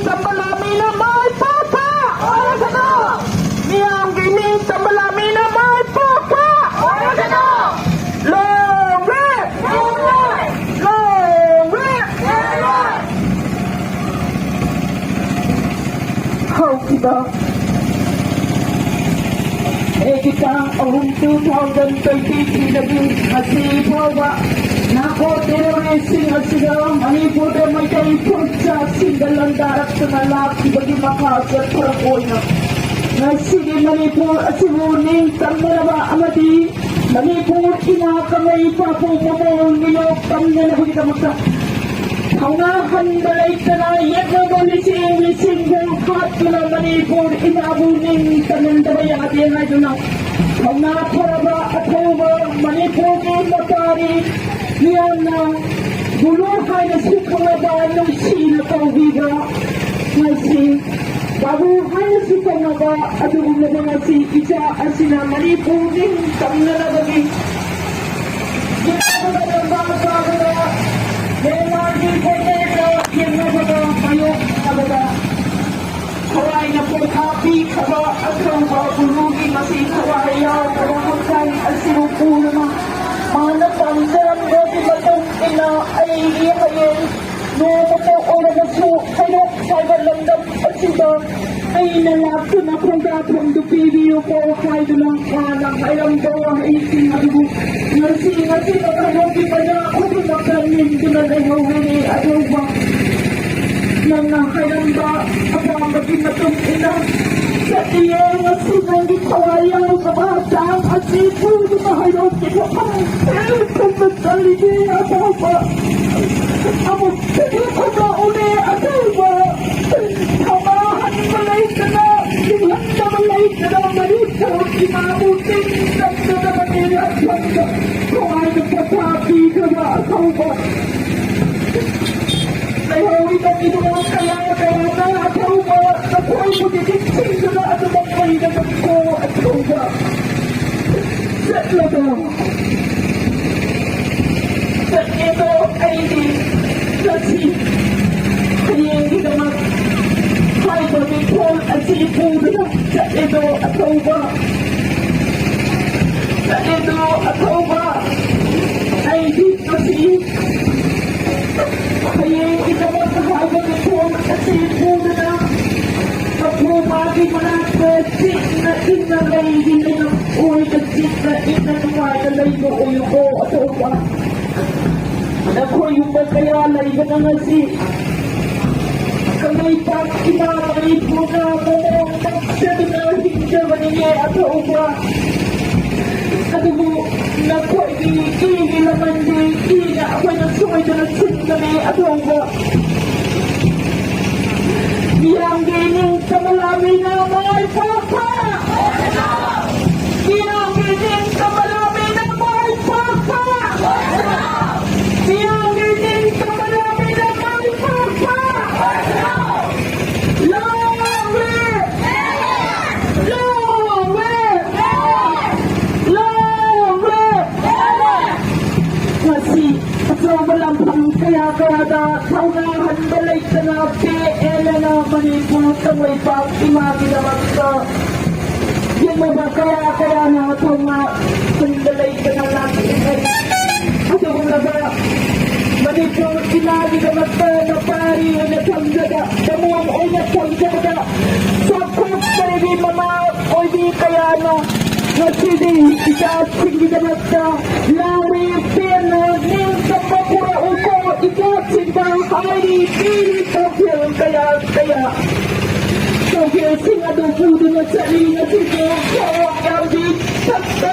sa malami na may papa. Oras ano? Niyang gining sa malami na may papa. Oras ano? Long live! Long live! Long live! Long live! How kita? Kita ang 2030 naging asipawa nako terrorising at sila Manipur ay may kaipon sa sindalang darat sa nalak bagi makasat para po na sige Manipur at simuning tang na ba amati Manipur kinakamay pa po mamong nilok tang na bagi ka magsa Haunahan balay ka na yan na balising bukat na Manipur inabuning tanandabay ang atin ay doon Haunaparaba at Hauba Manipur ng matari niyan na buluhay na si Kamaba ng sinatawida na si babuhay na si Kamaba at yung mga si Isa at sina Manipur ng tanandabay ginagawa ng mga bagay Memang kita yang ada kayu ada kawai na po happy kaba atau babulugi masih kawai yang perumusan asirupulo na mana pandan bagi batong ina ay ihayin no mo ora na so kayo sa landam at sida ay nalapto na from the PBO po kay dulang kanang ayam daw ay sinabi nasi na kayo di pa na ako nakanin na nahawini ayaw ba nang nakayang ba ako ang maging natong ina sa iyo nga sinang ikawayaw sa batang at sipo na mahayaw sila kung magsaligi at ba ako hindi ko na uli at ba kamahan malay ka na silang na malay ka na malito imamuting sa naman nila at hangga kung ay nagpasabi ka na ako ba Nahawi ka ginawang kaya na ako ba ako'y magiging ka na at umangay na ko at ako ba Setla ba sa ito ay di kasi kaya hindi naman hay ba may Paul at si Paul na sa ito ako ba sa ito ako ba ay di kasi kaya kita mo sa habang ito kasi muna na pagmumagi mo na kasi na inalay hindi na uwi kasi na inalay mo uyo ko at uwa ako yung magkayalay ka na nga si kamay pag inalay mo na mo sabi na hindi ba niya at uwa at mo naku hindi naman hindi na ako nagsuway na nagsundami at uwa Yang gining sa malami na may papa Yang gining sa malami na may papa Yang gining sa malami na may papa Long live! Long live! Long live! Kasi sa malampang kaya kaunahan balay ka na PL na Manipur sa may pag-imagi naman ka yung mga kaya na ito nga sundalay ka na natin at yung mga Manipur imagi naman ka na pari o natanggada damuang o natanggada sa kung pwede mama o di kaya na nasili ikasing naman ka lawi pena ning sa papura uko ikasing bahari pili kapil kaya so kaya sing ado pudo na sa ina sige kaya ang di sakta